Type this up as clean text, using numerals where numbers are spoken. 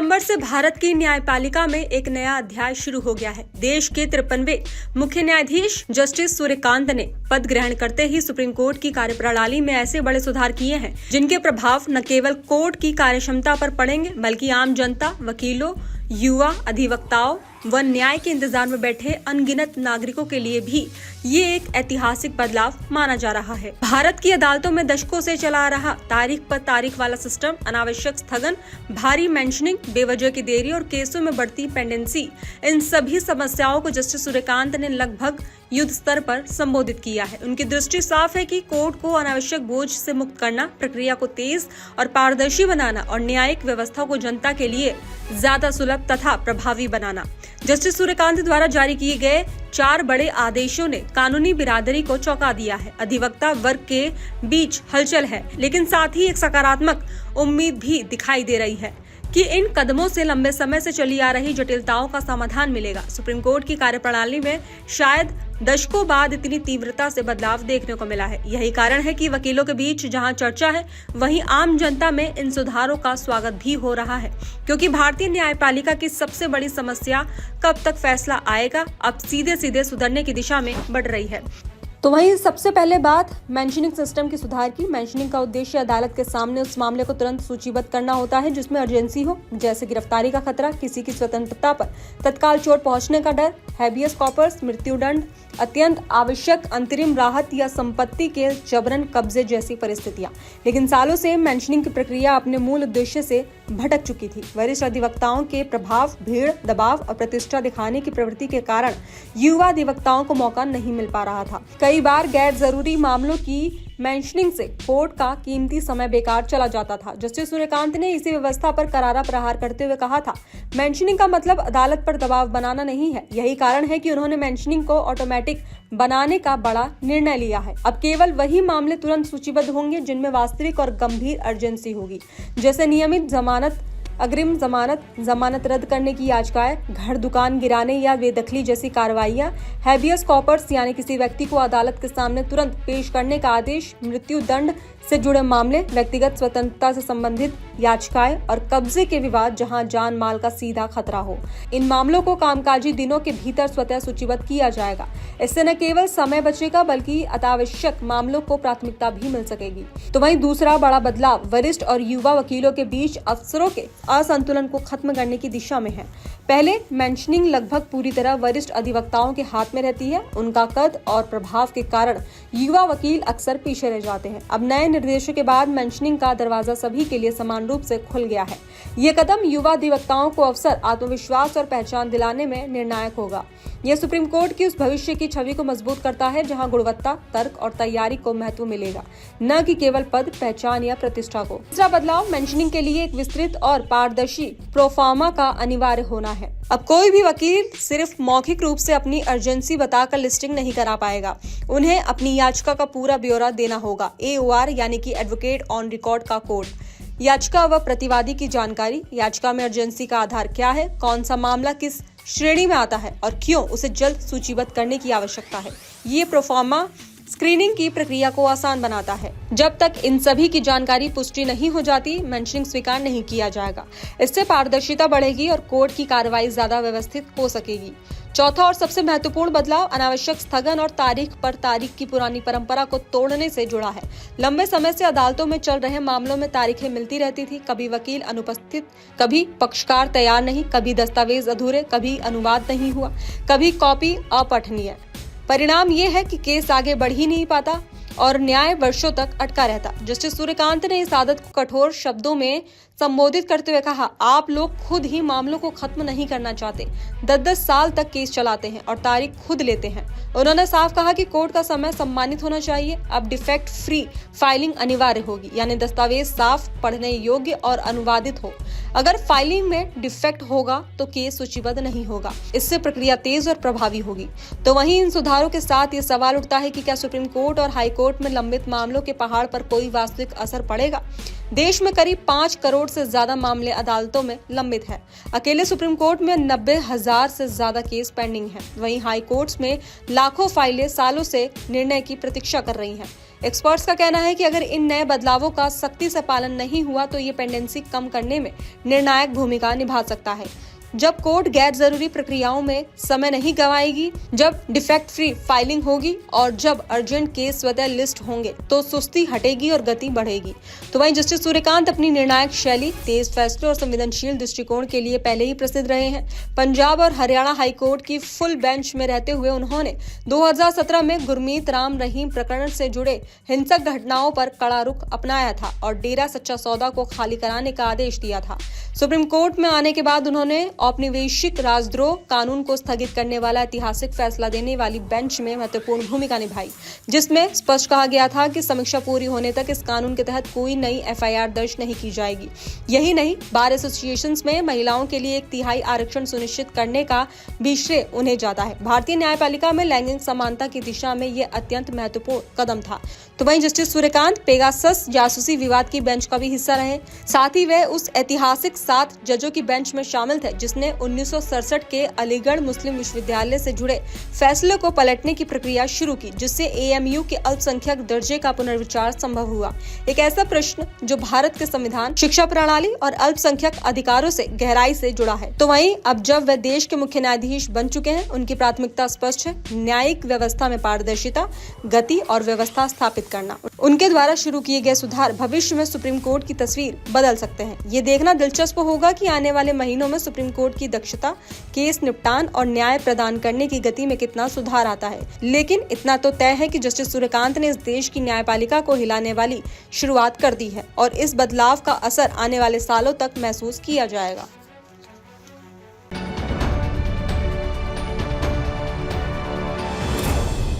सितंबर से भारत की न्यायपालिका में एक नया अध्याय शुरू हो गया है। देश के 53वें मुख्य न्यायाधीश जस्टिस सूर्यकांत ने पद ग्रहण करते ही सुप्रीम कोर्ट की कार्यप्रणाली में ऐसे बड़े सुधार किए हैं जिनके प्रभाव न केवल कोर्ट की कार्यक्षमता पर पड़ेंगे बल्कि आम जनता, वकीलों, युवा, अधिवक्ताओं व न्याय के इंतजार में बैठे अनगिनत नागरिकों के लिए भी ये एक ऐतिहासिक बदलाव माना जा रहा है। भारत की अदालतों में दशकों से चला आ रहा तारीख पर तारीख वाला सिस्टम, अनावश्यक स्थगन, भारी मेंशनिंग, बेवजह की देरी और केसों में बढ़ती पेंडेंसी, इन सभी समस्याओं को जस्टिस सूर्यकांत ने लगभग युद्ध स्तर पर संबोधित किया है। उनकी दृष्टि साफ है कि कोर्ट को अनावश्यक बोझ से मुक्त करना, प्रक्रिया को तेज और पारदर्शी बनाना और न्यायिक व्यवस्था को जनता के लिए ज्यादा सुलभ तथा प्रभावी बनाना। जस्टिस सूर्यकांत द्वारा जारी किए गए 4 बड़े आदेशों ने कानूनी बिरादरी को चौंका दिया है। अधिवक्ता वर्ग के बीच हलचल है, लेकिन साथ ही एक सकारात्मक उम्मीद भी दिखाई दे रही है कि इन कदमों से लंबे समय से चली आ रही जटिलताओं का समाधान मिलेगा। सुप्रीम कोर्ट की कार्यप्रणाली में शायद दशकों बाद इतनी तीव्रता से बदलाव देखने को मिला है। यही कारण है कि वकीलों के बीच जहां चर्चा है, वहीं आम जनता में इन सुधारों का स्वागत भी हो रहा है, क्योंकि भारतीय न्यायपालिका की सबसे बड़ी समस्या कब तक फैसला आएगा अब सीधे सीधे सुधरने की दिशा में बढ़ रही है। तो वहीं सबसे पहले बात मेंशनिंग सिस्टम की सुधार की। मेंशनिंग का उद्देश्य अदालत के सामने उस मामले को तुरंत सूचीबद्ध करना होता है जिसमें अर्जेंसी हो, जैसे गिरफ्तारी का खतरा, किसी की स्वतंत्रता पर तत्काल चोट पहुंचने का डर, हैबियस कॉर्पस, मृत्युदंड, अत्यंत आवश्यक अंतरिम राहत या संपत्ति के जबरन कब्जे जैसी परिस्थितियां। लेकिन सालों से मेंशनिंग की प्रक्रिया अपने मूल उद्देश्य से भटक चुकी थी। वरिष्ठ अधिवक्ताओं के प्रभाव, भीड़, दबाव और प्रतिष्ठा दिखाने की प्रवृत्ति के कारण युवा अधिवक्ताओं को मौका नहीं मिल पा रहा था। कई बार गैर जरूरी मामलों की मेंशनिंग से कोर्ट का कीमती समय बेकार चला जाता था। जस्टिस सूर्यकांत ने इसी व्यवस्था पर करारा प्रहार करते हुए कहा था, मेंशनिंग का मतलब अदालत पर दबाव बनाना नहीं है। यही कारण है कि उन्होंने मेंशनिंग को ऑटोमेटिक बनाने का बड़ा निर्णय लिया है। अब केवल वही मामले तुरंत सूचीबद्ध होंगे जिनमें वास्तविक और गंभीर अर्जेंसी होगी, जैसे नियमित जमानत, अग्रिम जमानत, जमानत रद्द करने की याचिकाएं, घर दुकान गिराने या बेदखली जैसी कार्रवाइयां, हैबियस कॉर्पस यानी किसी व्यक्ति को अदालत के सामने तुरंत पेश करने का आदेश, मृत्यु दंड से जुड़े मामले, व्यक्तिगत स्वतंत्रता से संबंधित याचिकाएं और कब्जे के विवाद जहां जान माल का सीधा खतरा हो। इन मामलों को कामकाजी दिनों के भीतर स्वतः सूचीबद्ध किया जाएगा। इससे न केवल समय बचेगा बल्कि अत्यावश्यक मामलों को प्राथमिकता भी मिल सकेगी। तो वहीं दूसरा बड़ा बदलाव वरिष्ठ और युवा वकीलों के बीच अफसरों के असंतुलन को खत्म करने की दिशा में है। पहले मेंशनिंग लगभग पूरी तरह वरिष्ठ अधिवक्ताओं के हाथ में रहती है। उनका कद और प्रभाव के कारण युवा वकील अक्सर पीछे रह जाते हैं। अब नए निर्देशों के बाद मेंशनिंग का दरवाजा सभी के लिए समान रूप से खुल गया है। ये कदम युवा अधिवक्ताओं को अवसर, आत्मविश्वास और पहचान दिलाने में निर्णायक होगा। यह सुप्रीम कोर्ट की उस भविष्य की छवि को मजबूत करता है जहां गुणवत्ता, तर्क और तैयारी को महत्व मिलेगा, न कि केवल पद, पहचान या प्रतिष्ठा को। तीसरा बदलाव मेंशनिंग के लिए एक विस्तृत और पारदर्शी प्रोफार्मा का अनिवार्य होना है। अब कोई भी वकील सिर्फ मौखिक रूप से अपनी अर्जेंसी बताकर लिस्टिंग नहीं करा पाएगा। उन्हें अपनी याचिका का पूरा ब्यौरा देना होगा। AOR यानी कि एडवोकेट ऑन रिकॉर्ड का कोड, याचिका व प्रतिवादी की जानकारी, याचिका में अर्जेंसी का आधार क्या है, कौन सा मामला किस श्रेणी में आता है और क्यों उसे जल्द सूचीबद्ध करने की आवश्यकता है। ये प्रोफार्मा स्क्रीनिंग की प्रक्रिया को आसान बनाता है। जब तक इन सभी की जानकारी पुष्टि नहीं हो जाती, मेंशनिंग स्वीकार नहीं किया जाएगा। इससे पारदर्शिता बढ़ेगी और कोर्ट की कार्रवाई ज्यादा व्यवस्थित हो सकेगी। चौथा और सबसे महत्वपूर्ण बदलाव अनावश्यक स्थगन और तारीख पर तारीख की पुरानी परंपरा को तोड़ने से जुड़ा है। लंबे समय से अदालतों में चल रहे मामलों में तारीखें मिलती रहती थी। कभी वकील अनुपस्थित, कभी पक्षकार तैयार नहीं, कभी दस्तावेज अधूरे, कभी अनुवाद नहीं हुआ, कभी कॉपी अपठनीय। परिणाम ये है कि केस आगे बढ़ ही नहीं पाता और न्याय वर्षों तक अटका रहता। जस्टिस सूर्यकांत ने इस आदत को कठोर शब्दों में संबोधित करते हुए कहा, आप लोग खुद ही मामलों को खत्म नहीं करना चाहते, 10-10 साल तक केस चलाते हैं और तारीख खुद लेते हैं। उन्होंने साफ कहा कि कोर्ट का समय सम्मानित होना चाहिए। अब डिफेक्ट फ्री फाइलिंग अनिवार्य होगी, यानी दस्तावेज साफ, पढ़ने योग्य और अनुवादित हो। अगर फाइलिंग में डिफेक्ट होगा तो केस सूचीबद्ध नहीं होगा। इससे प्रक्रिया तेज और प्रभावी होगी। तो वहीं इन सुधारों के साथ ये सवाल उठता है कि क्या सुप्रीम कोर्ट और हाई कोर्ट में लंबित मामलों के पहाड़ पर कोई वास्तविक असर पड़ेगा। देश में करीब 5 करोड़ से ज्यादा मामले अदालतों में लंबित है। अकेले सुप्रीम कोर्ट में 90,000 से ज्यादा केस पेंडिंग है। वहीं हाई कोर्ट्स में लाखों फाइलें सालों से निर्णय की प्रतीक्षा कर रही हैं। एक्सपर्ट्स का कहना है कि अगर इन नए बदलावों का सख्ती से पालन नहीं हुआ तो ये पेंडेंसी कम करने में निर्णायक भूमिका निभा सकता है। जब कोर्ट गैर जरूरी प्रक्रियाओं में समय नहीं गंवाएगी, जब डिफेक्ट फ्री फाइलिंग होगी और जब अर्जेंट केस स्वतः लिस्ट होंगे तो सुस्ती हटेगी और गति बढ़ेगी। तो वहीं जस्टिस सूर्यकांत अपनी निर्णायक शैली, तेज फैसले और संवेदनशील दृष्टिकोण के लिए पहले ही प्रसिद्ध रहे हैं। पंजाब और हरियाणा हाईकोर्ट की फुल बेंच में रहते हुए उन्होंने 2017 में गुरमीत राम रहीम प्रकरण से जुड़े हिंसक घटनाओं पर कड़ा रुख अपनाया था और डेरा सच्चा सौदा को खाली कराने का आदेश दिया था। सुप्रीम कोर्ट में आने के बाद उन्होंने औपनिवेशिक राजद्रोह कानून को स्थगित करने वाला ऐतिहासिक फैसला देने वाली बेंच में महत्वपूर्ण भूमिका निभाई, जिसमें स्पष्ट कहा गया था कि समीक्षा पूरी होने तक इस कानून के तहत कोई नई एफआईआर दर्ज नहीं की जाएगी। यही नहीं, बार एसोसिएशंस में महिलाओं के लिए 1/3 आरक्षण सुनिश्चित करने का भी श्रेय उन्हें जाता है। भारतीय न्यायपालिका में लैंगिक समानता की दिशा में यह अत्यंत महत्वपूर्ण कदम था। तो वहीं जस्टिस सूर्यकांत पेगासस जासूसी विवाद की बेंच का भी हिस्सा रहे। साथ ही वे उस ऐतिहासिक 7 जजों की बेंच में शामिल थे जिसने 1967 के अलीगढ़ मुस्लिम विश्वविद्यालय से जुड़े फैसले को पलटने की प्रक्रिया शुरू की, जिससे एएमयू के अल्पसंख्यक दर्जे का पुनर्विचार संभव हुआ। एक ऐसा प्रश्न जो भारत के संविधान, शिक्षा प्रणाली और अल्पसंख्यक अधिकारों से गहराई से जुड़ा है। तो वहीं अब जब वे देश के मुख्य न्यायाधीश बन चुके हैं, उनकी प्राथमिकता स्पष्ट है: न्यायिक व्यवस्था में पारदर्शिता, गति और व्यवस्था स्थापित करना। उनके द्वारा शुरू किए गए सुधार भविष्य में सुप्रीम कोर्ट की तस्वीर बदल सकते हैं। ये देखना दिलचस्प होगा कि आने वाले महीनों में सुप्रीम कोर्ट की दक्षता, केस निपटान और न्याय प्रदान करने की गति में कितना सुधार आता है। लेकिन इतना तो तय है कि जस्टिस सूर्यकांत ने इस देश की न्यायपालिका को हिलाने वाली शुरुआत कर दी है और इस बदलाव का असर आने वाले सालों तक महसूस किया जाएगा।